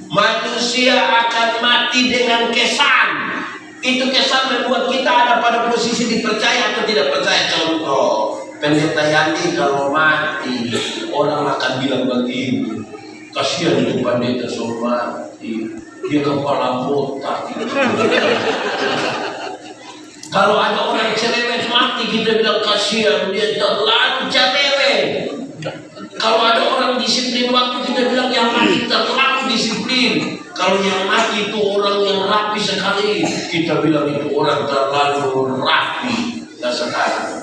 Manusia akan mati dengan kesan. Itu kesan membuat kita ada pada posisi dipercaya atau tidak percaya. Contoh, Pendeta Yandi kalau mati, orang akan bilang begini, kasihan itu pendeta so mati, dia kepala botak. Kalau ada orang cerewet mati, kita bilang kasihan, dia terlalu cerewet. Kalau ada orang disiplin waktu, kita bilang yang mati terlalu disiplin. Kalau yang mati itu orang yang rapi sekali, kita bilang itu orang terlalu rapi dan sekali.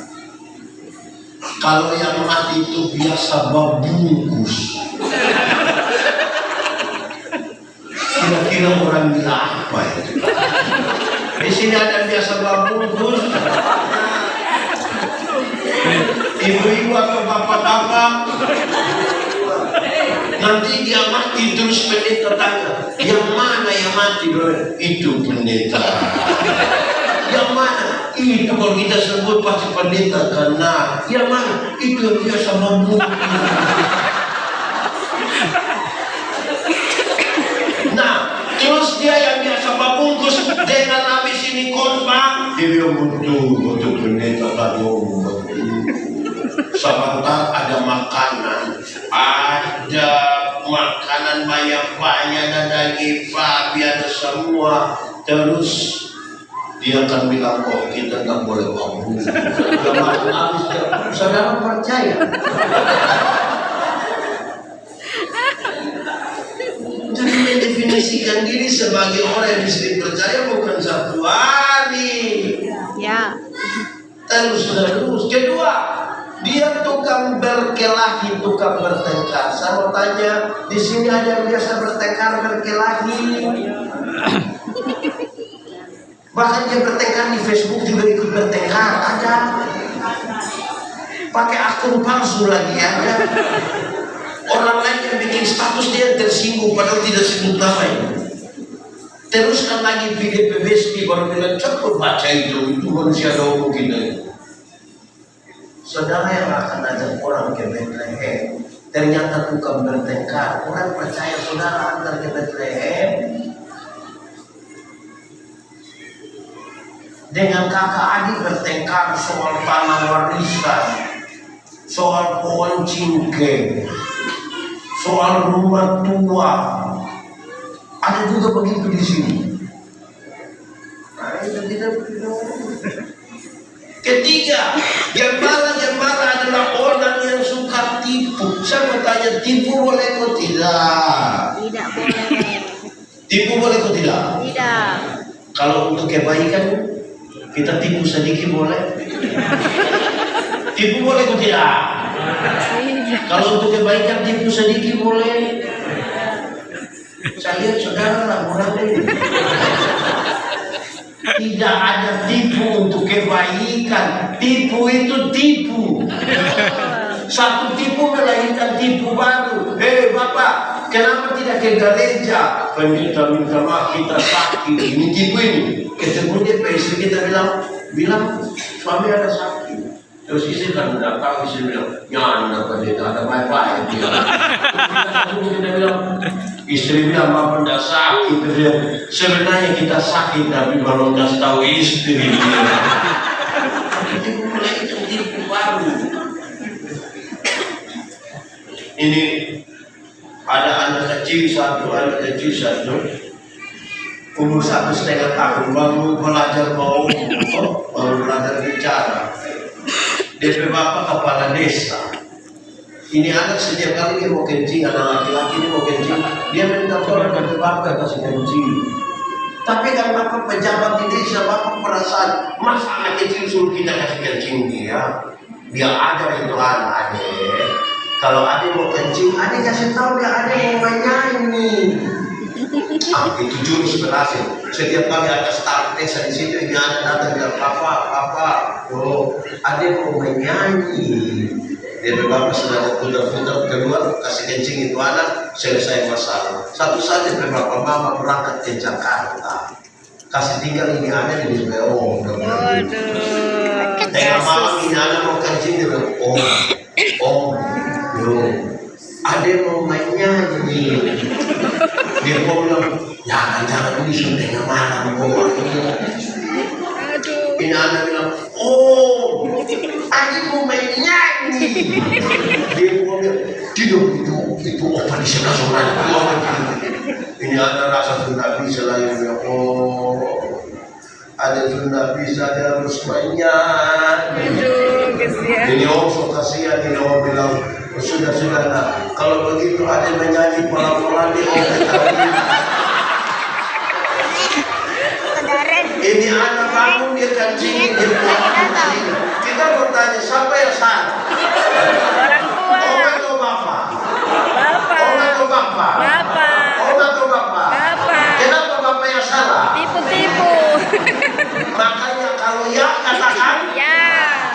Kalau yang mati itu biasa membungkus, kira-kira orang bilang apa itu? Di sini ada biasa membungkus, ibu-ibu atau bapak-bapak. Nanti dia mati terus pendeta tanya, yang mana yang mati? Itu pendeta. Yang mana? Itu kalau kita sebut pasti pendeta karena yang mana? Itu yang biasa membungkus. Nah, terus dia yang biasa membungkus dengan habis ini khotbah, dia bilang betul pendeta tadi sebentar ada makanan, banyak-banyak, ada daging babi, ada semua. Terus dia akan bilang, oh kita nggak boleh ngomong. Saudara percaya? Jadi mendefinisikan diri sebagai orang yang bisa dipercaya bukan satu hari. Ya. Terus. Kedua, dia tukang berkelahi, tukang bertengkar. Saya mau tanya, di sini ada yang biasa bertengkar, berkelahi. Bahkan dia bertengkar di Facebook juga ikut bertengkar, ada. Pakai akun palsu lagi ada. Orang lain yang bikin status dia tersinggung padahal tidak sebut namanya. Teruskan lagi video PBSD baru bilang cepat baca itu manusia doang kita. Saudara yang akan ajak orang ke Bethlehem, ternyata tukang bertengkar. Orang percaya saudara antar ke Bethlehem dengan kakak adik bertengkar soal tanah warisan, soal pohon cingkeng, soal rumah tua. Ada juga begitu di sini. Nah, itu tidak begitu. Ketiga, gembala adalah orang yang suka tipu. Saya bertanya, tipu boleh atau tidak? Tidak boleh. Tipu boleh atau tidak? Tidak. Kalau untuk kebaikan, kita tipu sedikit boleh? Tipu boleh atau tidak? Tidak. Kalau untuk kebaikan tipu sedikit boleh? Saya lihat saudara orang ini. Tidak ada tipu untuk kebaikan. Tipu itu tipu. Satu tipu melahirkan tipu baru. Bapak, kenapa tidak ke gereja? Pendeta minta maaf, kita sakit. Ini tipu ini. Ketemu dia, istri kita bilang suami ada sakit. Terus istri kan datang, istri bilang, nyana pendeta ada baik-baik dia. Kita bilang, istri bilang bapak tidak sakit. Sebenarnya kita sakit tapi belum kasih tahu istri dia. Itu mulai tipu baru. Ini ada anak kecil satu, umur 1,5 tahun, baru belajar baru belajar bicara. Dia bapak kepala desa. Ini anak setiap kali dia mau kencing, anak laki-laki ini mau kencing, dia minta tolong dari bapak kasih kencing. Tapi kan bapak pejabat di desa, bapak perasaan masa anak kecil suruh kita kasih kencing dia ada itu anak. Kalau adik mau kencing, adik kasih tahu dia adik mau menyanyi. Itu jurus berhasil. Setiap kali ada start desa di situ, ini ada datang bilang papa, adik mau menyanyi. Dia bapak sengaja putar-putar kedua kasih kencing itu anak, selesai masalah. Satu saja bapak mama berangkat ke Jakarta, kasih tinggal ini ada di BO. Dengan malam ini anak mau kencing dia bilang ada mau nyanyi. Dia mau bilang, jangan ini sudah malam pokoknya. Ini anak bilang, oh, adik mau main nyanyi. Dia mau bilang, tidak itu apa di sebelah sana. Ini anak rasa sudah bisa lah yang bilang, oh, ada sudah bisa dia harus menyanyi. Ini orang so kasihan, ini orang bilang, oh, sudah nah. Kalau begitu ada menyanyi pola-pola di orang. Ini anak bangun dia kancing, kita bertanya siapa yang salah? Orang tua. Orang atau bapak? Bapak. Orang atau bapak? Bapak. Orang atau bapak? Bapak. Kenapa bapak yang salah? Tipu-tipu. Makanya kalau ya katakan, Ya.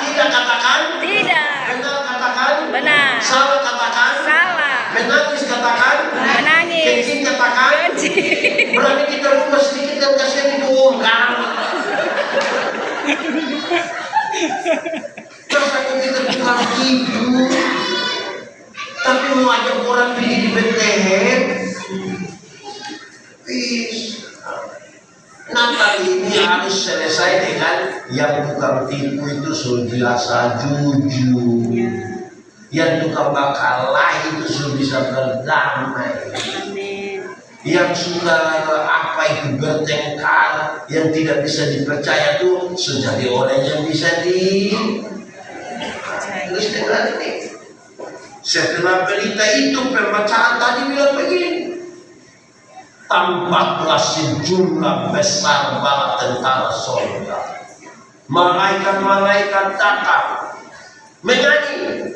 tidak katakan, Tidak. benar katakan, Benar. salah katakan, Salah. menangis katakan, Menangis. kencing katakan. Kencing. Berarti kita rumah sedikit dan kasihan dibohongkan. Rasanya kita bukan ibu, tapi mau ajak orang pergi di Bethlehem. Natal ini harus selesai dengan yang tukang tipu itu sudah biasa jujur, yang tukang bakal lain itu sudah bisa berdamai, yang suka apa itu bertengkar, yang tidak bisa dipercaya itu menjadi orang yang bisa terus dengar ini. Setelah berita itu pembacaan tadi bilang begini, tampaklah sejumlah besar bala tentara surga, malaikat-malaikat datang menyanyi.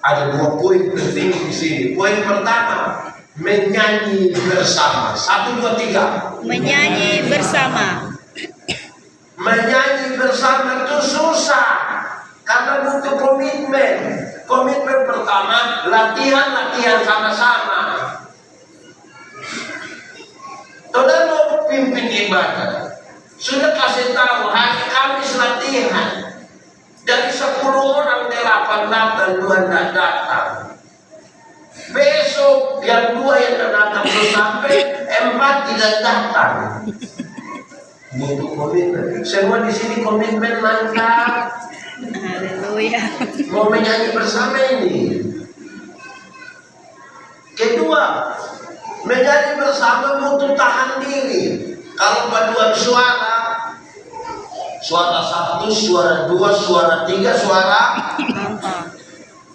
Ada 2 poin penting di sini. Poin pertama, menyanyi bersama. 1, 2, 3. Menyanyi bersama. Menyanyi bersama itu susah karena butuh komitmen. Komitmen pertama, latihan sama-sama. Saudara mau pimpin ibadah, sudah kasih tahu hari Kamis latihan. Dari 10 orang 8 datang, 2 tidak datang. Besok yang 2 yang datang belum sampai, 4 tidak datang. Butuh komitmen. Semua di sini komitmen mantap. Haleluya. Mau menyanyi bersama ini. Kedua, menyanyi bersama butuh tahan diri. Kalau paduan suara 1, suara 2, suara 3, suara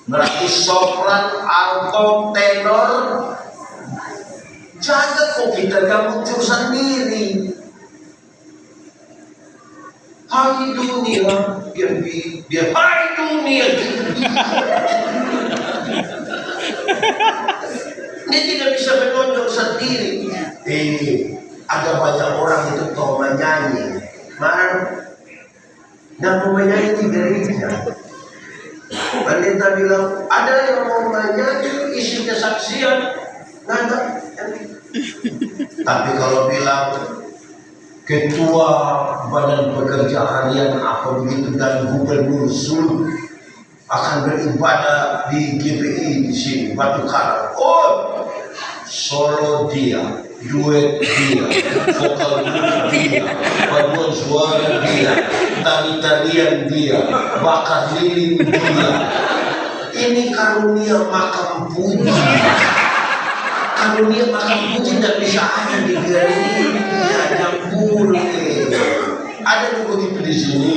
berarti sopran, alto, tenor. Jangan kok kita gak muncul sendiri. Hai dunia, dia hai dunia. Dia tidak bisa menonjol sendiri. Ada banyak orang itu tahu menyanyi, dan mau menyanyi di gereja. Pendeta bilang ada yang mau menyanyi isinya saksian, nggak ada. Tapi kalau bilang ketua badan pekerja harian apa begitu dan gubernur Zul akan beribadah di GPI di sini Batu Karang. Oh, solo dia, duet dia, vokal dia, paduan suara dia, tari-tarian dia, bakar lilin dia. Ini karunia makam puji. Karunia makam puji tidak bisa ada di gereja yang boleh. Ada begitu di sini.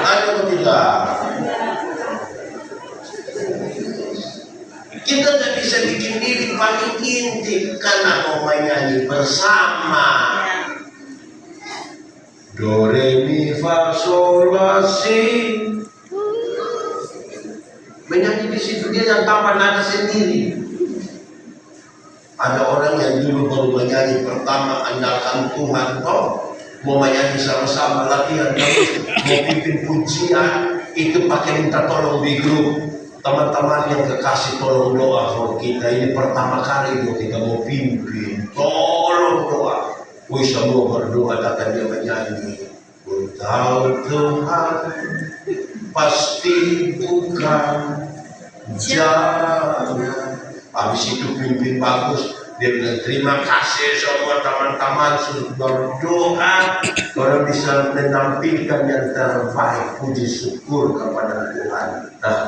Ada atau tidak? Kita tidak bisa bikin diri paling inti karena mau menyanyi bersama. Do re mi fa sol la si. Menyanyi di situ dia yang tambah nada sendiri. Ada orang yang dulu baru menyanyi pertama andalkan Tuhan, toh mau menyanyi sama-sama latihan, mau pimpin pujian itu pakai minta tolong di grup. Teman-teman yang kekasih tolong doa for kita, ini pertama kali kita mau pimpin, tolong doa. Wih, semua berdoa, kata dia menyanyi. Ku tahu Tuhan pasti bukan jalan Habis itu pimpin bagus. Dia bilang terima kasih semua teman-teman sudah berdoa. Orang bisa menampilkan yang terbaik. Puji syukur kepada Tuhan. Nah,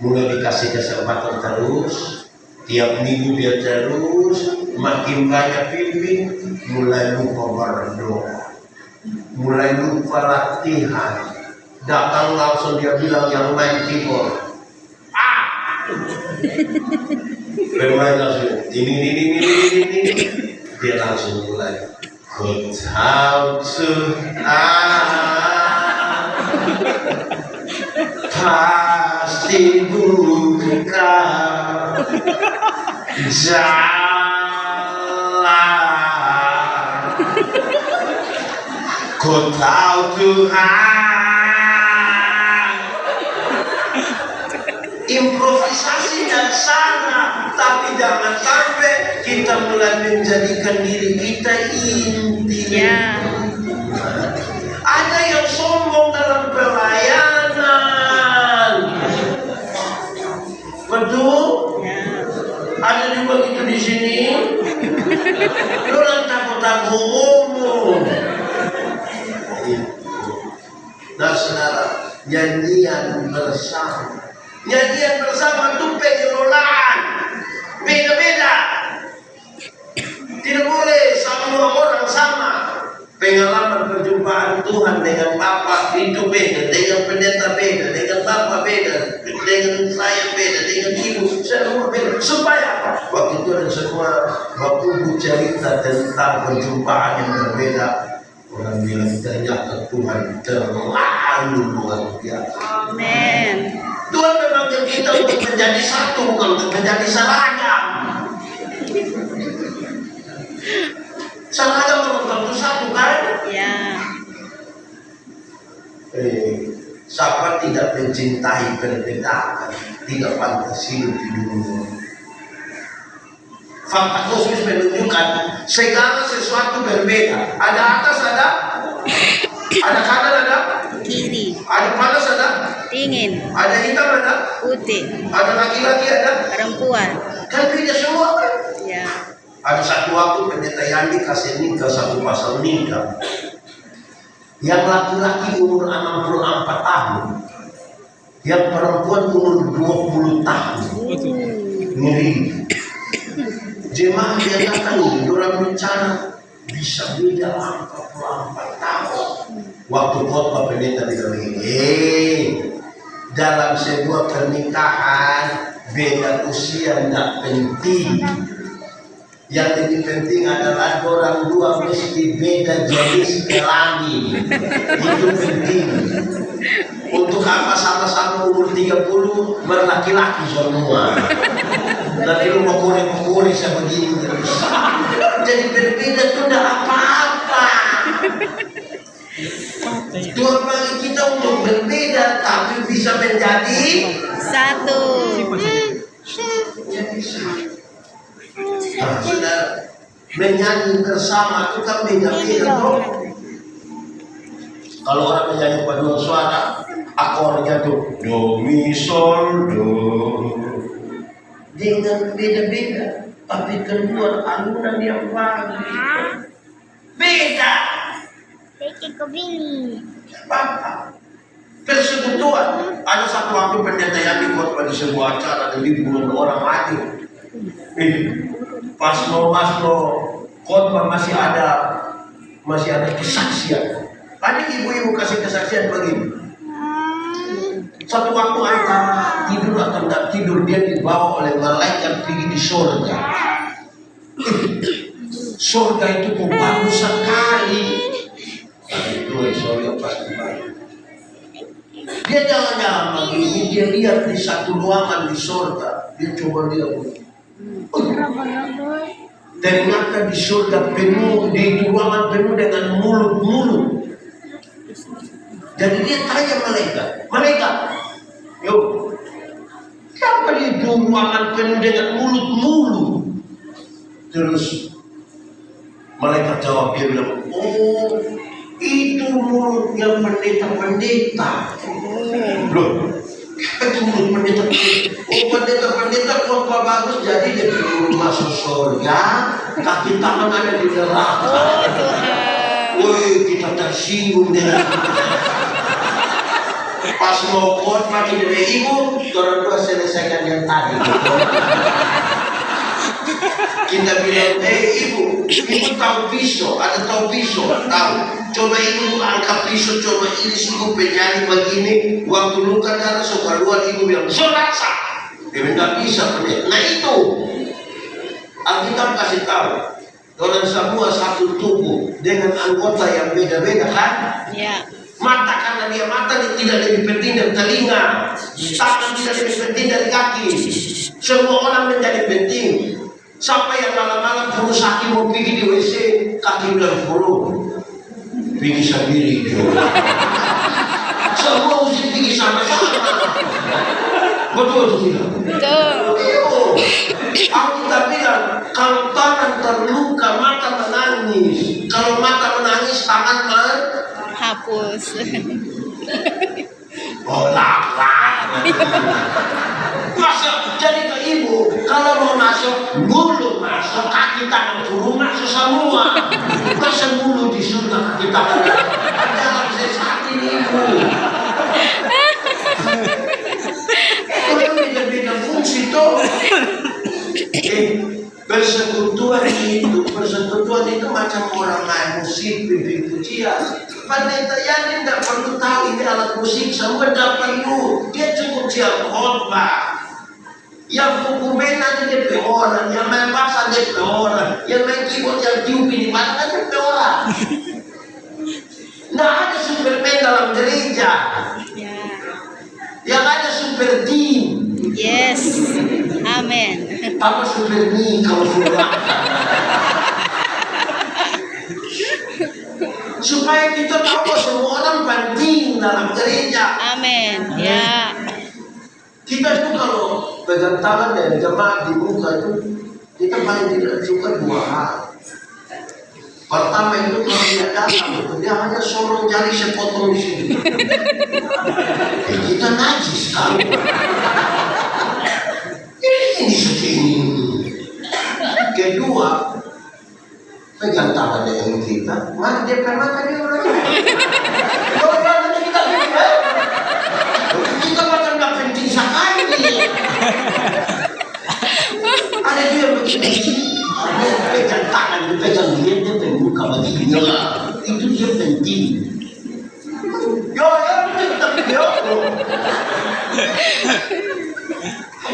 mulai dikasih kesempatan terus. Tiap minggu dia terus. Makin banyak pimpin. Mulai lupa berdoa. Mulai lupa latihan. Datang langsung dia bilang yang main keyboard. Bermain langsung ini dia langsung mulai how to pasti buka jalan kau tahu Tuhan. Improvisasi dan sana, tapi jangan sampai kita mulai menjadikan diri kita inti. Ya. Ada yang sombong dalam pelayanan, betul? Ya. Ada juga gitu di sini. Orang takut-takut ngomong. Nah, saudara, nyanyian bersama. Nyanyian bersama itu pengelolaan beda-beda. Tidak boleh semua orang sama. Pengalaman perjumpaan Tuhan dengan Bapa itu beda, dengan pendeta beda, dengan Bapa beda, dengan saya beda, dengan ibu semua beda. Supaya apa? Waktu itu ada semua waktu cerita tentang perjumpaan yang berbeda. Orang bilang ternyata Tuhan terlalu luar biasa. Amen. Tuhan memang kita untuk menjadi satu, bukan untuk menjadi seragam. Seragam belum tentu satu kan? Ya. Siapa tidak mencintai perbedaan, tidak pantas hidup di dunia. Fakta kosmis menunjukkan segala sesuatu berbeda. Ada atas, ada kanan, ada Kiri. ada panas, ada Dingin. ada hitam, ada Putih. ada laki-laki, ada Perempuan. kan beda semua kan. Ya. Ada satu waktu pendeta Yandi kasih nikah satu pasal nikah. Yang laki-laki umur 64 tahun, yang perempuan umur 20 tahun. Ngeri. Jemaah dia kata ini, orang bicara bisa beda 44 tahun. Waktu khotbah pendeta bilang begini, dalam sebuah pernikahan beda usia tidak penting. Yang lebih penting adalah orang dua mesti beda jenis kelamin. Itu penting. Untuk apa sama-sama umur 30 berlaki-laki semua. Nanti lu mau kore sebegini terus. Jadi berbeda itu tidak apa-apa. Tuhan bagi kita untuk berbeda tapi bisa menjadi Satu. jadi satu. Nah, sudah menyanyi bersama itu kan beda-beda toh. Kalau orang menyanyi paduan suara, akornya tuh do mi sol do. Dengan beda-beda, tapi keluar alunan yang bagus. Beda. Apa? Persekutuan. Ada satu waktu pendeta yang dikhotbah di sebuah acara dan ribuan orang hadir. Pas mau khotbah masih ada kesaksian. Ada ibu-ibu kasih kesaksian begini. Satu waktu antara tidur atau tidak tidur dia dibawa oleh malaikat pergi di surga. Surga itu kok bagus sekali. Itu surga pasti bagus. Dia jalan-jalan begini, dia lihat di satu ruangan di surga. Dia coba lihat. Ternyata di surga penuh, di ruangan penuh dengan mulut-mulut. Jadi dia tanya malaikat, yuk, siapa di ruangan penuh dengan mulut-mulut? Terus malaikat jawab, dia bilang, oh, itu mulutnya pendeta-pendeta. Loh, Turun pendeta. Oh pendeta khotbah bagus jadi dia turun masuk surga, kaki tangan ada di neraka. Oh Tuhan. Woi kita tersinggung deh. Pas mau khotbah ini ibu, orang tua selesaikan yang tadi. Kita bilang, ibu tahu pisau, ada tahu pisau, tahu. Coba ibu angkat pisau, coba ini sungguh penyanyi begini, waktu luka darah suka keluar, ibu bilang, so rasa. Dia tidak bisa pendeta. Nah itu, Alkitab kasih tahu, orang semua satu tubuh dengan anggota yang beda-beda kan? Ya. Mata karena dia mata tidak lebih penting dari telinga, tangan tidak lebih penting dari kaki. Semua orang menjadi penting. Sampai yang malam-malam terus sakit mau pergi di WC, kaki bilang follow, pergi sendiri dia. Semua mesti pergi sama-sama. Betul atau tidak? Betul. Aku kita bilang kalau tangan terluka mata menangis, kalau mata menangis tangan Hapus. Masuk jadi ke ibu kalau mau masuk mulut masuk kaki tangan turun masuk semua. Masa mulut di surga kaki tangan jangan sesat ini ibu. Orang beda-beda fungsi tuh. Persekutuan itu macam orang main musik, pimpin pujian. Pendeta yang tidak perlu tahu ini alat musik, semua tidak perlu. Dia cukup siap khotbah. Yang hukumen aja dia orang, yang main bahasa dia orang, yang main keyboard yang tiupin di mana dia orang. Tidak ada superman dalam gereja. Ya. Yang ada super team. Yes. Amin. Apa super me kalau pulang? Supaya kita tahu semua orang penting dalam gereja. Amin. Ya. Kita itu kalau pegang tangan dan jemaat di muka itu, kita paling tidak suka dua hal. Pertama itu kalau dia datang, dia hanya sorong jari sepotong di sini. Kita najis kan? Ini segini. Kedua, pegang tangan dengan kita, mari dia permakan dia orang. Orang kita kita macam nggak penting sekali. Ada dia begini, pegang tangan, pegang dia muka begini lah. Itu dia penting. Yo, tapi yo.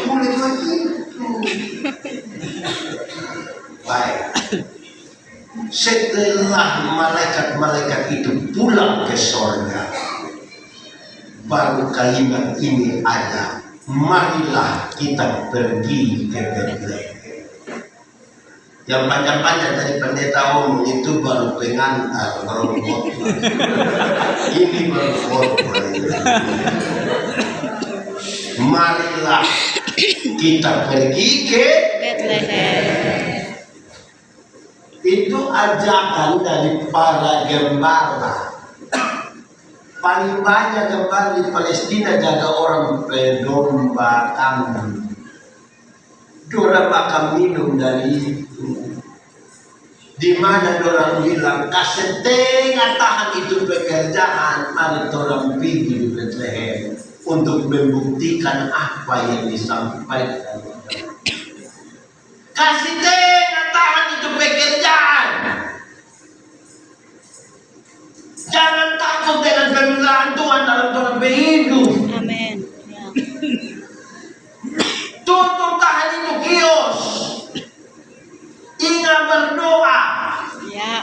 Boleh lagi. Baik. Setelah malaikat-malaikat itu pulang ke surga, baru kalimat ini ada. Marilah kita pergi ke Bethlehem. Yang panjang-panjang dari pendeta umum itu baru pengantar, baru khotbah. Ini baru khotbah. Marilah kita pergi ke Bethlehem. Itu ajakan dari para gembala. Paling banyak gembala di Palestina jaga orang pedomba kambing. Dorang makan minum dari itu. Di mana dorang bilang setengah tahan itu pekerjaan, mari dorang pergi di Bethlehem untuk membuktikan apa yang disampaikan. Kasih tengah tahan itu pekerjaan. Jangan takut dengan pemeliharaan Tuhan dalam dorang berhidup. Amin. Ya. Tutup tahan itu kios. Ingat berdoa. Ya.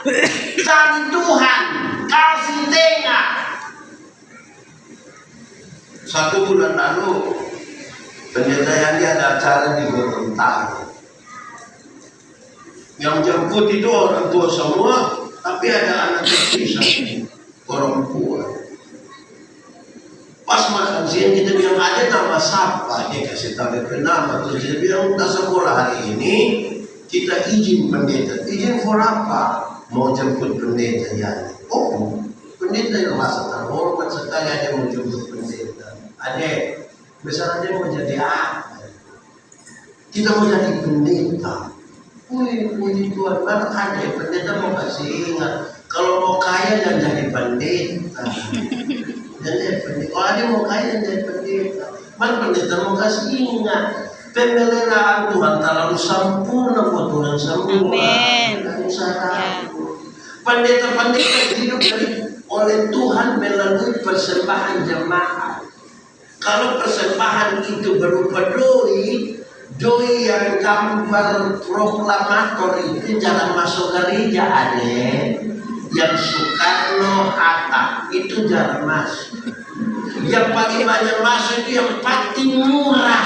Cari Tuhan. Kasih tengah. 1 bulan lalu pendeta yang dia ada acara di Gorontalo. Yang jemput itu orang tua semua, tapi ada anak kecil orang tua. Pas makan siang kita bilang ada nama siapa, dia kasih tahu nama. Terus dia bilang udah sekolah hari ini kita izin pendeta. Izin for apa? Mau jemput pendeta ya. Oh, pendeta yang masa terhormat sekali ada mau jemput pendeta. Adek, Misalnya dia mau jadi apa? Tidak mau jadi pendeta. Puji Tuhan, mana ada pendeta mau kasih ingat. Kalau mau kaya jangan jadi pendeta. Jadi pendeta. Kalau ada mau kaya jangan jadi pendeta. Mana pendeta mau kasih ingat. Pemeliharaan Tuhan terlalu sempurna buat Tuhan semua. Amin. Pendeta-pendeta hidup oleh Tuhan melalui persembahan jemaat. Kalau persembahan itu berupa doi yang gambar proklamator itu jangan masuk gereja ada. Yang Soekarno Hatta itu jangan masuk. Yang paling banyak masuk itu yang pati murah.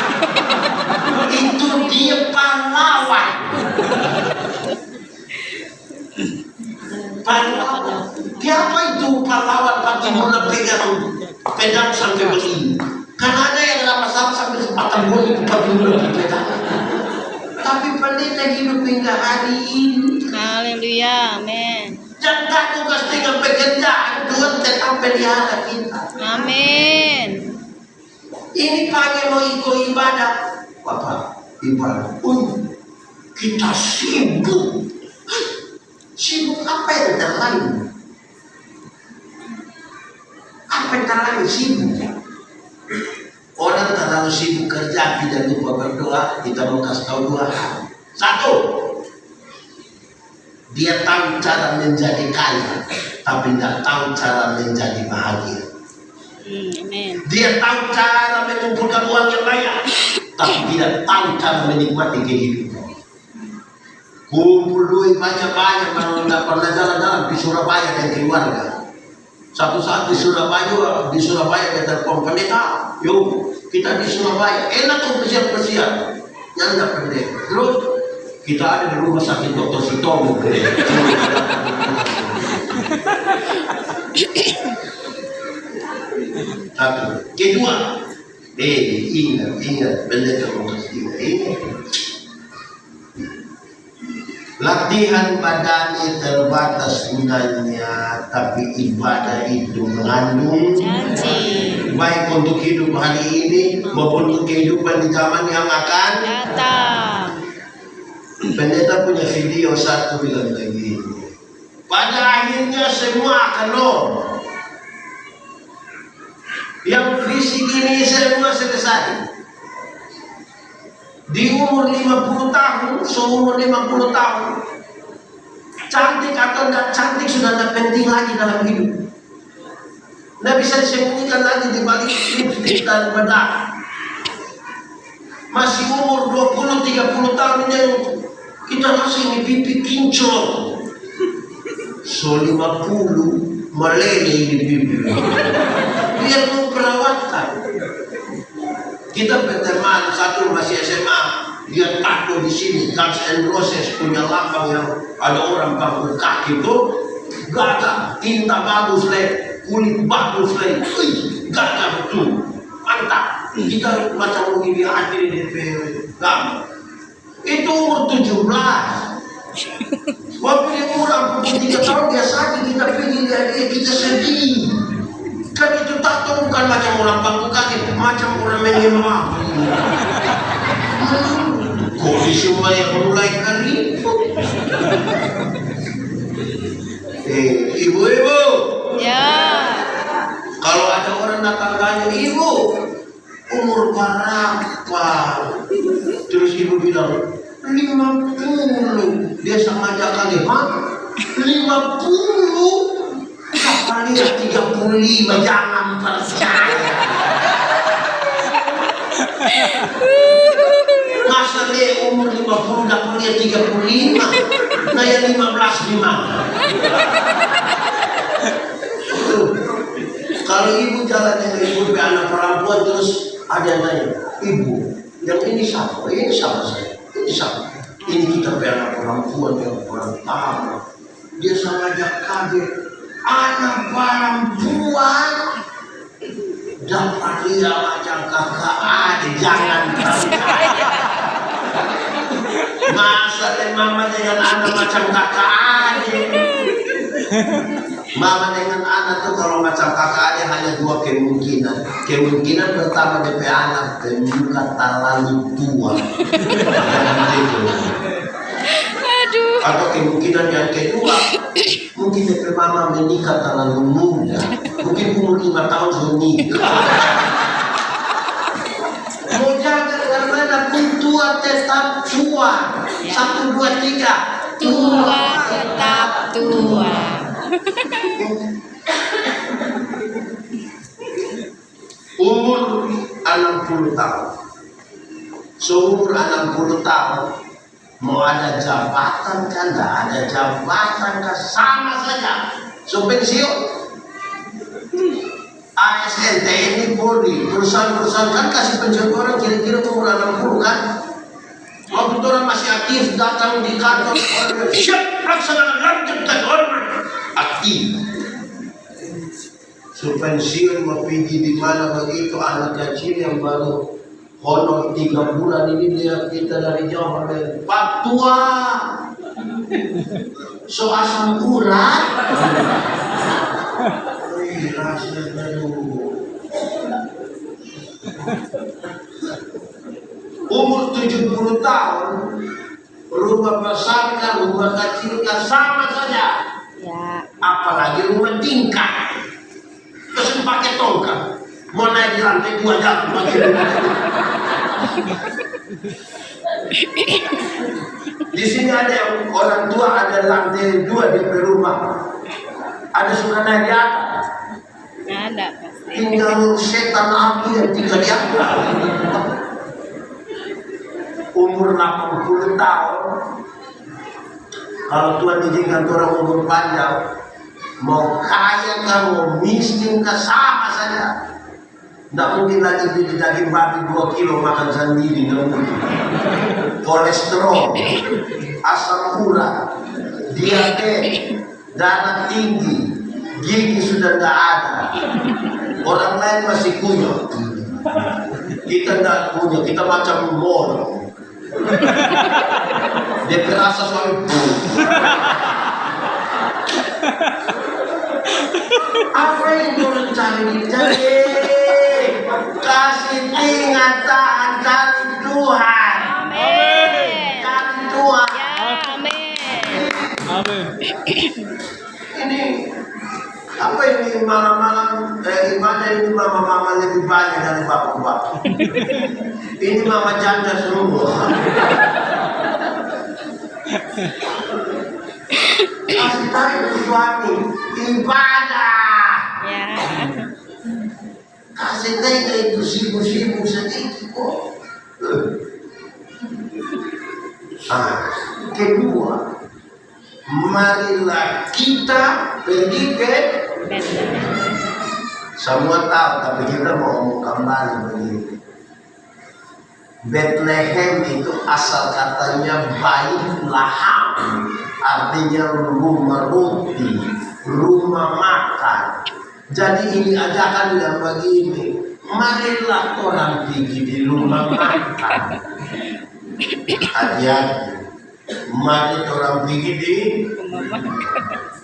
Itu dia pahlawan. Pahlawan. Siapa itu pahlawan pati murah pegang pedang sampai begini? Karena ada yang lama-lama sampai sepatah bulan pati murah dipegang. Tapi pendeta hidup hingga hari ini. Haleluya, amin. Jangan takut dengan pekerjaan Tuhan tetap pelihara kita. Amin. Ini pagi mau ikut ibadah, Bapak ibadah. Kita sibuk. Sibuk apa yang terlalu? Apa yang terlalu sibuk? Orang terlalu sibuk kerja tidak lupa berdoa. Kita mau kasih tahu dua hal. Satu, dia tahu cara menjadi kaya, tapi tidak tahu cara menjadi bahagia. Amin. Dia tahu cara mengumpulkan uang yang banyak, tapi tidak tahu cara menikmati kehidupan. Kumpul duit banyak-banyak, kalau tidak pernah jalan-jalan di Surabaya dan keluarga. Satu saat di Surabaya kita pendeta, yuk kita di Surabaya, enak tuh persiap-persiap, yang tidak pendeta. Terus kita ada di rumah sakit Dr. Sitomo. Satu, kedua, ingat, pendeta mau ingat. Latihan badani terbatas gunanya, tapi ibadah itu mengandung Janji. baik untuk hidup hari ini maupun untuk kehidupan di zaman yang akan Datang. Pendeta punya video satu bilang begini, pada akhirnya semua akan nol. Yang fisik ini semua selesai. Di umur 50 tahun, seumur 50 tahun, cantik atau tidak cantik sudah tidak penting lagi dalam hidup. Tidak bisa disembunyikan lagi di balik lipstick dan bedak. Masih umur 20-30 tahun ini kita rasa ini pipi kinclong. So 50 meleleh ini pipi. Biar mau perawatan. Kita berteman satu masih SMA, dia tato di sini Guns N' Roses punya lambang yang ada orang bangku kaki itu, gak ada tinta bagus leh, kulit bagus leh, gak ada betul, mantap. Kita macam begini hadir di DP gambar. Itu umur 17. Waktu dia umur 43 tahun dia sakit, kita pergi lihat dia, kita sedih. Kan itu tato bukan macam orang bangku kaki, macam orang menyembah. Kok semua yang mulai kali? Ibu-ibu. Ya. Kalau ada orang datang tanya, ibu, umur berapa? Terus ibu bilang, 50. Dia sengaja kali, 50? Kali 35, jangan percaya. Masa dia umur 50 dapat dia 35? Nah yang 15 gimana? Kalau ibu jalan dengan ibu anak perempuan terus ada yang tanya, ibu, yang ini siapa? Ini siapa saya? Ini siapa? Ini kita anak perempuan yang pertama. Dia sengaja kaget. Anak perempuan dapat dia macam kakak adik, jangan percaya. Masa mama dengan anak macam kakak adik. Mama dengan anak tuh kalau macam kakak ada hanya dua kemungkinan. Kemungkinan pertama DP anak muka terlalu tua. Aduh. Atau kemungkinan yang kedua, mungkin DP mama menikah terlalu muda. Mungkin umur 5 tahun sudah nikah. Mau jaga dengan mana pun tua tetap tua. 1, 2, 3. Tua tetap tua. Umur 60 tahun. Seumur 60 tahun mau ada jabatan kan, tidak ada jabatan kan, sama saja. So pensiun. ASN, TNI, Polri, perusahaan-perusahaan kan kasih pensiun orang kira-kira umur 60 kan. Waktu orang masih aktif datang di kantor, siap laksanakan lanjutkan orang aktif. So pensiun mau pergi di mana begitu, anak kecil yang baru honor 3 bulan ini dia kita dari jauh Pak tua, so asam urat. Umur 70 tahun, rumah besar kan, rumah kecil kan sama saja. Ya. Apalagi rumah tingkat, terus pakai tongkat, mau naik di lantai 2 jatuh pakai Di sini ada orang tua ada lantai 2 di rumah, ada suka naik di atas. Nggak ada pasti. Tinggal setan api yang tinggal di atas. Umur 80 tahun, kalau Tuhan izinkan orang umur panjang, mau kaya kah, mau miskin kah, sama saja. Tidak mungkin lagi beli daging babi 2 kilo makan sendiri, tidak mungkin. Kolesterol, asam urat, diabetes, darah tinggi, gigi sudah tidak ada. Orang lain masih punya, kita tidak punya, kita macam mall. Dia terasa suami apa yang orang cari? Kasih ingatan dari Tuhan. Amin. Dari Tuhan. Ya, amin. Amin. Ini apa ini malam-malam ibadah ini mama-mama lebih banyak dari bapak-bapak. Ini mama janda semua. Kasih tahu suami ibadah. Ya. Kasih tahu itu sibuk-sibuk sedikit kok. Kedua, marilah kita pergi ke semua tahu, tapi kita mau kembali begini. Bethlehem itu asal katanya Bait Laham, artinya rumah roti, rumah makan. Jadi ini ajakan yang begini, marilah orang pergi di rumah makan. Hati-hati, mari orang pergi di,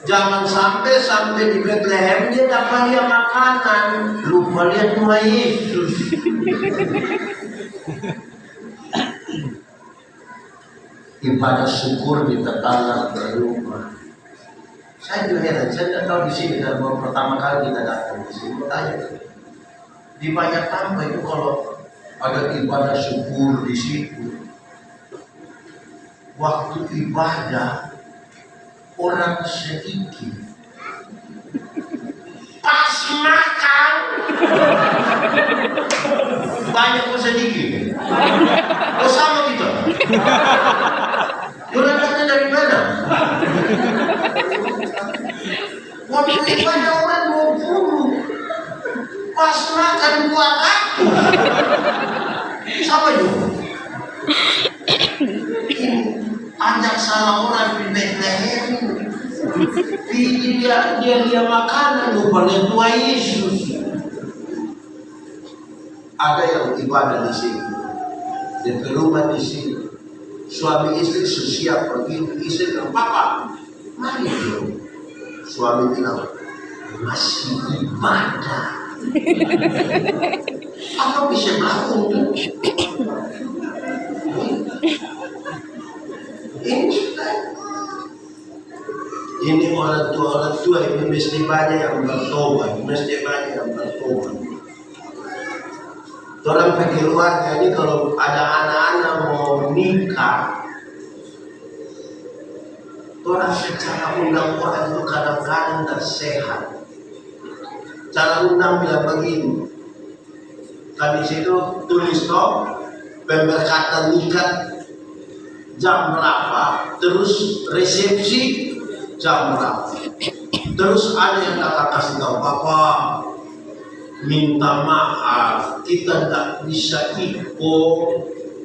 jangan sampai di Bethlehem dia dapat lihat makanan, lupa lihat Tuhan Yesus. Ibadah syukur di tetangga berumah. Saya juga heran, saya tidak tahu di sini dan baru pertama kali kita datang di sini. Tanya, di banyak tempat itu kalau ada ibadah syukur di situ, waktu ibadah orang sedikit, pas makan banyak pun sedikit. Oh sama kita. Orang datang dari mana? Waktu ibadah orang 20, pas makan 200. Sama juga. Ajak salah orang di Bethlehem. Dia makanan lupa lihat Tuhan Yesus. Ada yang ibadah di sini, di rumah di sini. Suami istri siap pergi, istri bilang, "Papa, mari dulu." Suami bilang, masih ibadah. Apa bisa melakukan? Ini orang tua ini mesti banyak yang bertobat, mesti banyak yang bertobat. Orang pikir keluarga ini kalau ada anak-anak mau nikah, orang secara undang orang itu kadang-kadang tak sehat. Cara undang bilang begini, kan di situ tulis toh pemberkatan nikah jam berapa, terus resepsi jam berapa. Terus ada yang datang kasih tahu, Bapak minta maaf, kita tidak bisa ikut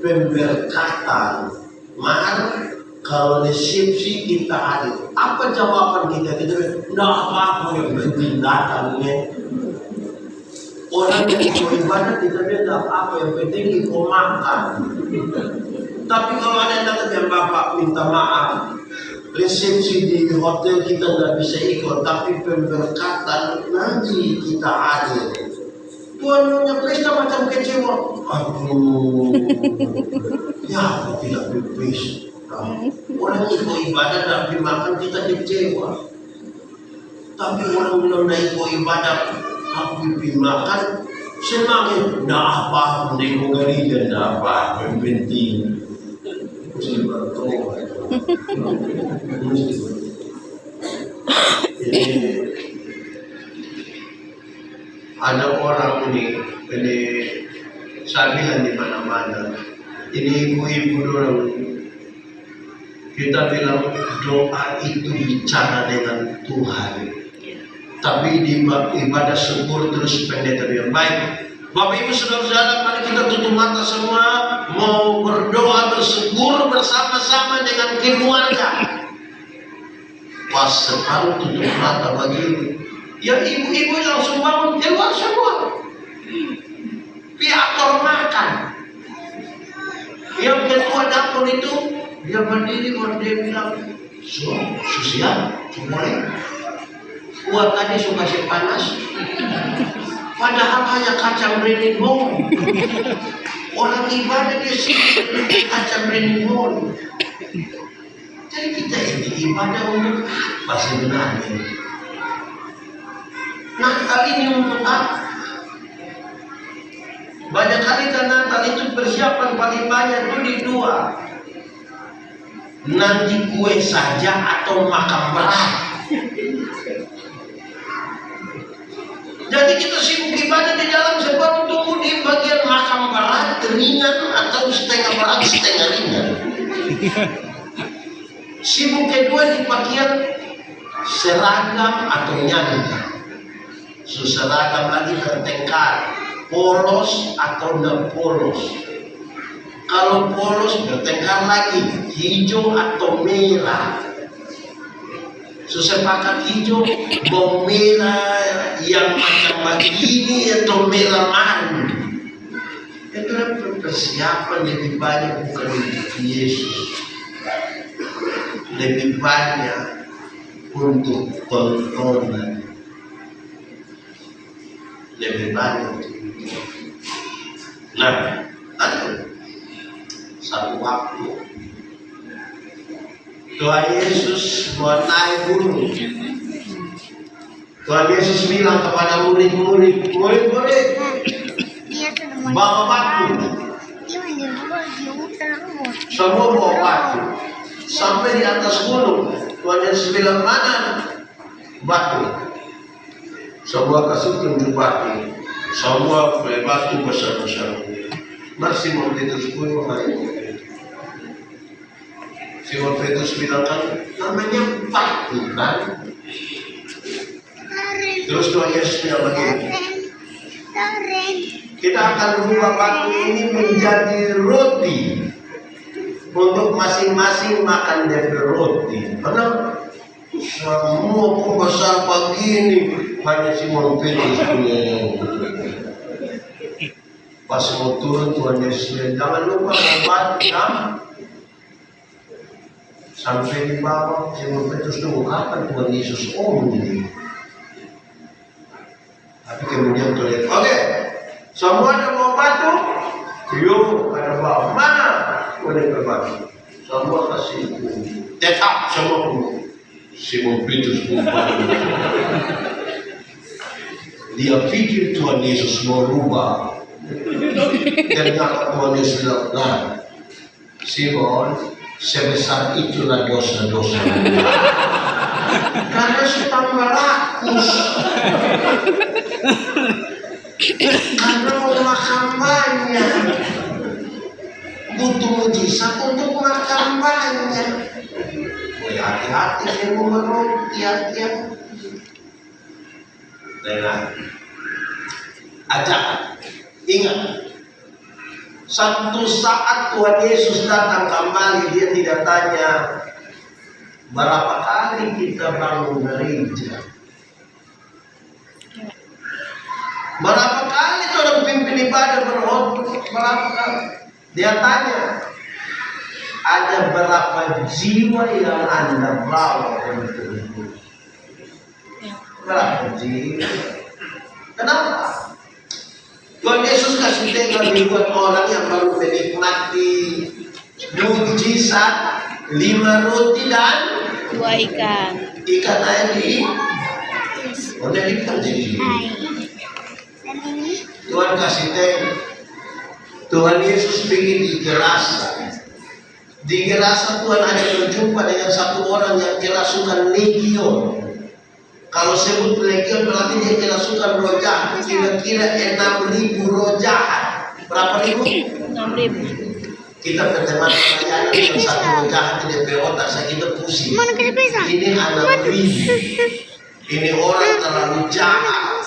pemberkatan. Maaf, kalau resepsi kita ada. Apa jawaban kita? Kita bilang, tidak apa-apa yang penting datangnya. Orang yang ikut ibadah kita bilang tidak apa yang penting ikut makan. Tapi kalau ada yang datang yang Bapak minta maaf, resepsi di hotel kita tidak bisa ikut, tapi pemberkatan nanti kita ada. Tuhan punya pesta macam kecewa. Aduh, ya aku tidak berpesta. Orang ikut ibadah tapi makan kita kecewa. Tapi orang bilang ikut ibadah aku pergi makan senangnya. Tidak apa, menengok gereja tidak apa, yang penting mesti bertobat. Ada orang ini saya bilang di mana-mana, ini ibu-ibu orang, kita bilang doa itu bicara dengan Tuhan. Tapi di ibadah syukur terus pendeta bilang, baik Bapak Ibu Saudara-saudara, mari kita tutup mata semua, mau berdoa bersyukur bersama-sama dengan keluarga. Pas separuh tutup mata begini, ya ibu-ibu langsung bangun keluar semua. Piator makan. Yang ketua dapur itu dia berdiri dia bilang, siap, boleh. Kuat tadi suka panas. Padahal hanya kacang bening bol. Orang ibadah dia sih kacang bening bol. Jadi kita ini ibadah untuk apa sebenarnya? Natal ini untuk apa? Banyak kali kan Natal itu persiapan paling banyak itu di dua. Nanti kue saja atau makan berat. Jadi kita sibuk ibadah di dalam sebab tunggu di bagian makan berat, ringan atau setengah berat, setengah ringan. Sibuk kedua di bagian seragam atau nyanyi. Seragam lagi bertengkar, polos atau tidak polos. Kalau polos bertengkar lagi, hijau atau merah. Sepakat hijau, bawang merah yang macam begini atau merah madu. Itu persiapan lebih banyak bukan untuk Yesus. Lebih banyak untuk tontonan. Lebih banyak. Nah, ada satu waktu Tuhan Yesus buat naik gunung. Tuhan Yesus bilang kepada murid-murid, bawa batu. Semua bawa batu. Sampai di atas gunung, Tuhan Yesus bilang, mana batu? Semua kasih tunjuk batu. Semua batu besar-besar. Masih mau Petrus pun mengalir. Simon Petrus bilang kan, namanya batu kan? Terus Tuhan Yesus bilang begini, kita akan rubah batu ini menjadi roti untuk masing-masing makan dari roti. Karena semua besar begini, hanya Simon Petrus punya. Pas mau turun Tuhan Yesus bilang, jangan lupa batu ya. Sampai di bawah Simon Petrus tunggu kapan Tuhan Yesus ini. kemudian toilet. Oke, semua ada mau batu, yuk ada bawah mana boleh berbagi, semua kasih tetap semua penuh. Simon Petrus dia pikir Tuhan Yesus mau rubah. Ternyata Tuhan Yesus bilang, nah, Simon, sebesar itulah dosa-dosa. Karena sudah merakus. Karena mau makan banyak. Butuh mujizat untuk makan banyak. Hati-hati yang memerlukan hati-hati. Dengar. Ajak. Ingat. Satu saat Tuhan Yesus datang kembali, dia tidak tanya berapa kali kita bangun gereja, berapa kali orang pimpin ibadah berkhotbah, berapa kali. Dia tanya, ada berapa jiwa yang Anda bawa untuk hidup? Berapa jiwa? Kenapa? Tuhan Yesus kasih tengah buat orang yang baru menikmati mujizat 5 roti dan 2 ikan. Ikan air di udah ikan jadi. Tuhan kasih tengah. Tuhan Yesus pergi di Gerasa. Di Gerasa Tuhan ada berjumpa dengan satu orang yang kerasukan legion. Kalau sebut legion berarti dia kerasukan roh jahat. Kira-kira 6.000 roh jahat. Berapa ribu? 6.000. Kita berteman pertanyaan dengan satu roh jahat di DP otak. Saya kita pusing. Ini 6.000. Ini orang terlalu jahat.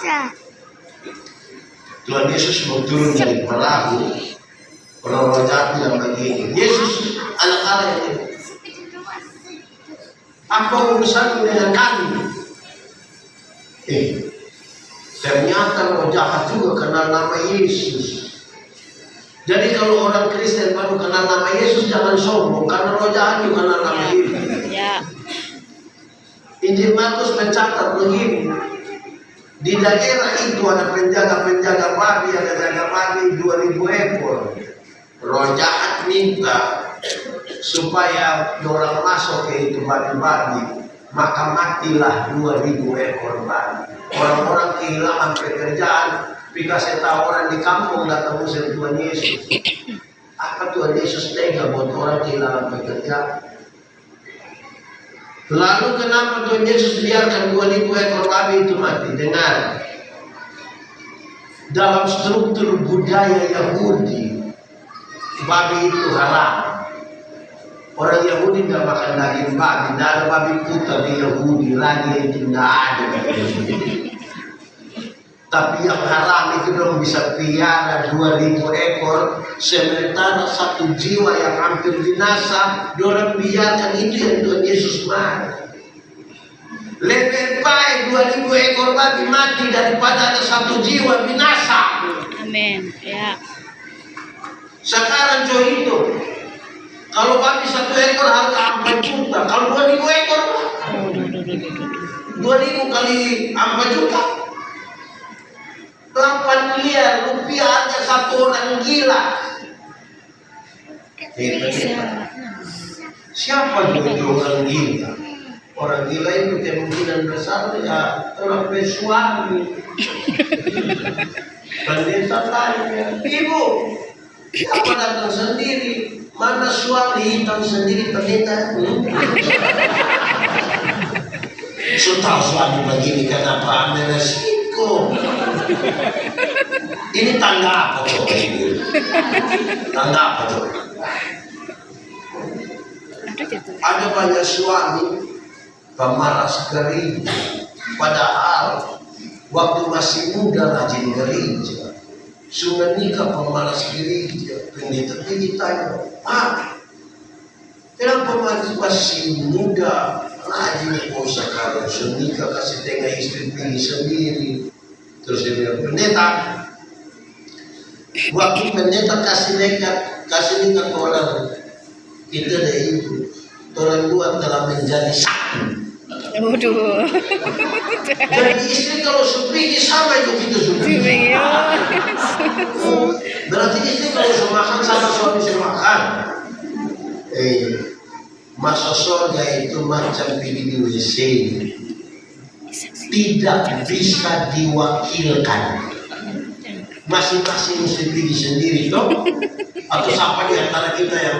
Tuhan Yesus mau turun dari perahu. Orang roh jahat bilang begini, Yesus anak Allah yang ini, apa urusan dengan kami? Ternyata roh jahat juga kenal nama Yesus. Jadi kalau orang Kristen baru kenal nama Yesus jangan sombong, karena roh jahat juga kenal nama Yesus. Ya. Injil Markus mencatat begini, di daerah itu ada penjaga-penjaga babi, ada jaga babi 2.000 ekor. Roh jahat minta supaya orang masuk ke itu babi-babi, maka matilah 2.000 ekor babi. Orang-orang kehilangan pekerjaan, dikasih tahu orang di kampung datang muslim Tuhan Yesus. Apa Tuhan Yesus tega buat orang kehilangan pekerjaan? Lalu kenapa Tuhan Yesus biarkan 2.000 ekor babi itu mati? Dengar, dalam struktur budaya Yahudi, babi itu haram. Orang Yahudi tidak makan daging babi, tidak ada babi putih di Yahudi lagi, itu tidak ada. Tapi yang haram itu dong bisa piara 2.000 ekor, sementara satu jiwa yang hampir binasa, orang biarkan itu yang Tuhan Yesus marah. Lebih baik 2.000 ekor babi mati daripada ada satu jiwa binasa. Amin. Ya. Sekarang coba itu, kalau babi 1 ekor harga 4 juta, kalau 2.000 ekor, 2.000 kali 4 juta, 8 miliar rupiah harga satu orang gila. Siapa itu orang gila? Orang gila itu kemungkinan besar ya orang bersuami. Pendeta tanya, ibu, siapa datang sendiri? Mana suami hitam sendiri pendeta? Tahu suami begini kenapa ambil resiko? Ini tanda apa tuh? Tanda apa tuh? Ada banyak suami pemalas gereja, padahal waktu masih muda rajin gereja, sudah nikah pemalas gereja. Pendeta tanya, kenapa masih muda rajin kok sekarang sudah nikah, kasih tengah istri pilih sendiri? Terus dia bilang, pendeta, waktu pendeta kasih nikah orang, kita ada ibu, orang dua telah menjadi satu. Waduh. Jadi istri kalau supigi sama itu kita supigi. Iya. Berarti istri kalau semakan sama suami semakan. Masa surga itu macam pilih di WC. Tidak bisa diwakilkan. Masing-masing mesti pergi sendiri toh. Atau siapa di antara kita yang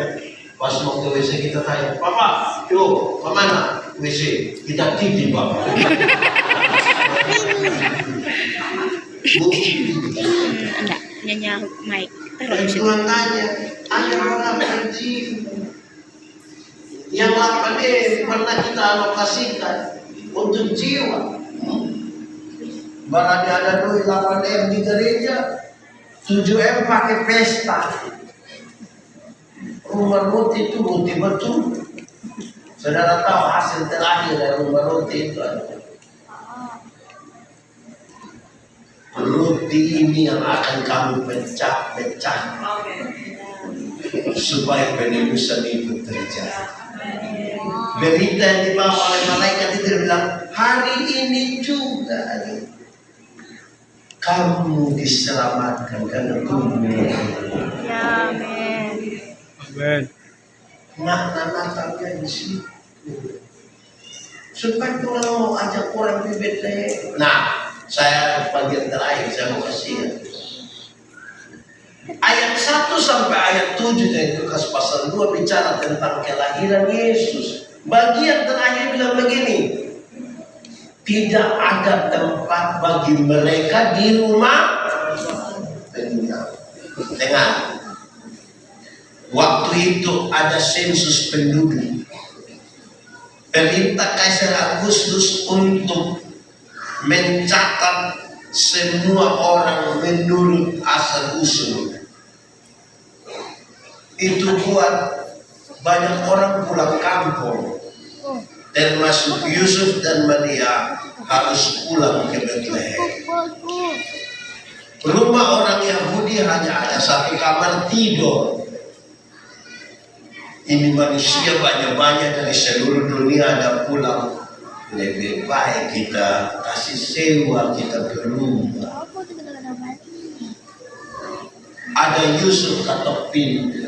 pas mau ke WC kita tanya, Papa, yuk kemana WC? Kita titip Bapak. Enggak, nyanyi mic. Dan Tuhan tanya, ada orang haji yang 8M pernah kita alokasikan untuk jiwa. Barangnya ada duit 8M di gereja, 7M pakai pesta. Rumah roti itu roti betul. Saudara tahu hasil terakhir dari rumah roti itu adalah roti ini yang akan kamu pecah-pecah supaya penebusan itu terjadi. Berita yang dibawa oleh malaikat itu bilang, hari ini juga kamu diselamatkan karena tubuh. Ya, amin. Amin. Makna Natalnya di situ. Supaya Tuhan mau ajak orang di Betlehem. Nah, saya bagian terakhir saya mau kasih ayat 1 sampai ayat 7 dari Lukas pasal 2 bicara tentang kelahiran Yesus. Bagian terakhir bilang begini, tidak ada tempat bagi mereka di rumah peninggalan. Dengar, waktu itu ada sensus penduduk. Perintah Kaisar Agustus untuk mencatat semua orang menurut asal usul. Itu buat banyak orang pulang kampung, termasuk Yusuf dan Maria harus pulang ke Betlehem. Rumah orang Yahudi hanya ada satu kamar tidur. Ini manusia banyak-banyak dari seluruh dunia ada pulang. Lebih baik kita kasih sewa, kita berubah. Ada Yusuf ketok pintu.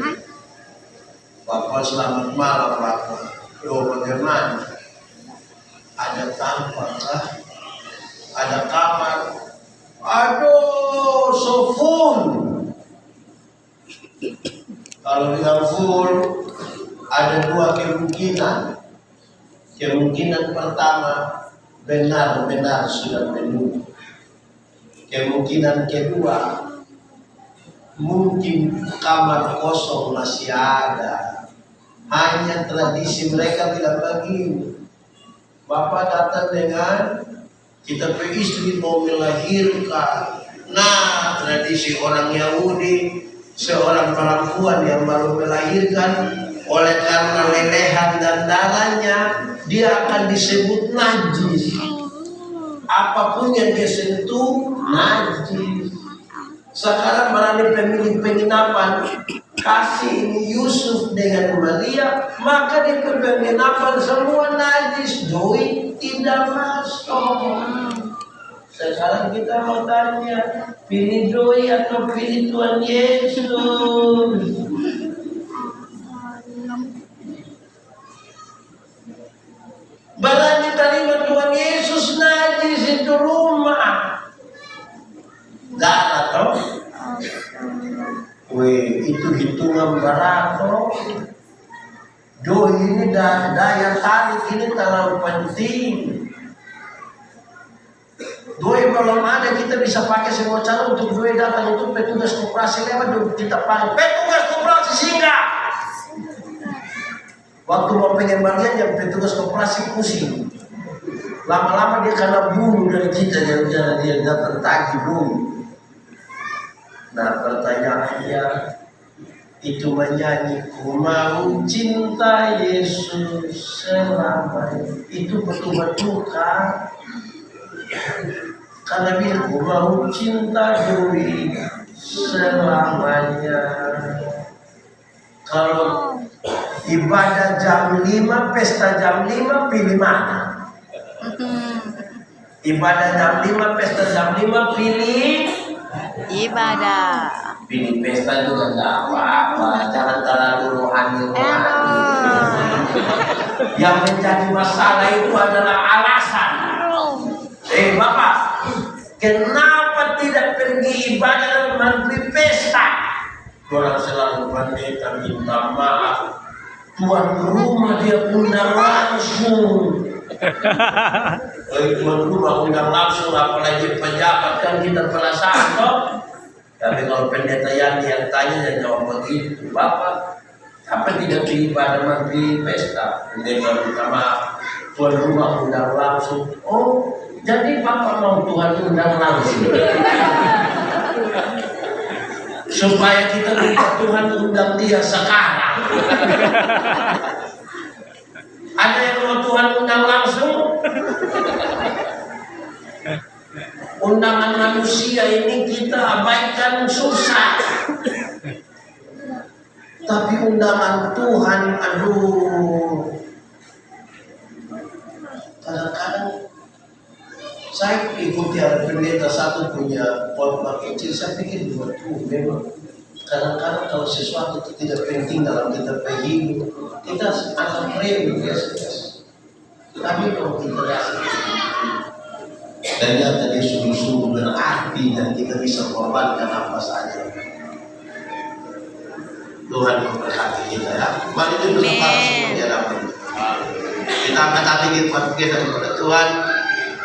Bapak selamat malam Bapak. Loh bagaimana? Ada tampang kah? Ada kamar? Aduh, so full. Kalau bilang full, ada dua kemungkinan. Kemungkinan pertama, benar-benar sudah penuh. Kemungkinan kedua, mungkin kamar kosong masih ada. Hanya tradisi mereka bilang begini, Bapak datang dengan kita istri mau melahirkan. Nah, tradisi orang Yahudi, seorang perempuan yang baru melahirkan, oleh karena lelehan dan darahnya, dia akan disebut najis. Apapun yang dia sentuh, najis. Sekarang berani pemilik penginapan kasih ini Yusuf dengan Maria, maka di penginapan semua najis, doi tidak masuk. Sekarang kita mau tanya, pilih doi atau pilih Tuhan Yesus? Berani terima Tuhan Yesus, najis itu rumah. Darah toh? Weh, itu hitungan berat toh. Doi ini daya tarik ini terlalu penting. Doi belum ada, kita bisa pakai semua cara untuk doi datang untuk petugas koperasi lewat kita panggil petugas koperasi singgah. Waktu mau pengembalian yang petugas koperasi pusing. Lama-lama dia kena bunuh dari kita, dia datang tagih bunuh. Nah pertanyaannya, itu menyanyi ku mau cinta Yesus selamanya, itu betul-betul kan? Karena dia ku mau cinta Dewi selamanya. Kalau ibadah jam 5, pesta jam 5, pilih mana? Ibadah jam 5, pesta jam 5, pilih Ibadah. pilih pesta juga nggak apa-apa, jangan terlalu rohani. Yang menjadi masalah itu adalah alasan. Bapak, kenapa tidak pergi ibadah dan beli pesta? Orang selalu pendeta minta maaf, tuan rumah dia undang langsung. Tuan rumah undang langsung, apalagi pejabat kan kita penasaran toh. Tapi kalau pendeta yang tanya dan jawab begitu, Bapak, apa tidak beli ibadah dan beli pesta? Pendeta minta maaf, tuan rumah undang langsung. Oh, jadi Bapak mau Tuhan undang langsung supaya kita minta Tuhan undang dia sekarang. Ada yang mau Tuhan undang langsung? Undangan manusia ini kita abaikan susah. Tapi undangan Tuhan, aduh. Kadang-kadang saya ikuti ada pendeta satu punya khotbah kecil, saya pikir juga tuh memang kadang-kadang kalau sesuatu itu tidak penting dalam kita hidup, kita akan remeh biasa-biasa. Tapi kalau kita rasa ternyata dia sungguh-sungguh berarti dan kita bisa korbankan apa saja. Tuhan memberkati kita ya. Mari kita berdoa semuanya dapat. Kita angkat hati kita kepada Tuhan.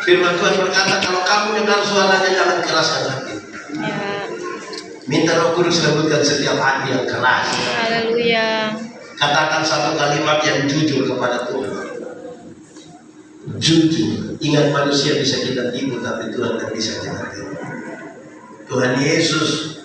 Firman Tuhan berkata, kalau kamu dengar suaranya jangan keraskan hati. Minta Roh Kudus lembutkan setiap hati yang keras. Haleluya. Katakan satu kalimat yang jujur kepada Tuhan. Jujur. Ingat manusia bisa kita tipu, tapi Tuhan tidak bisa kita tipu. Tuhan Yesus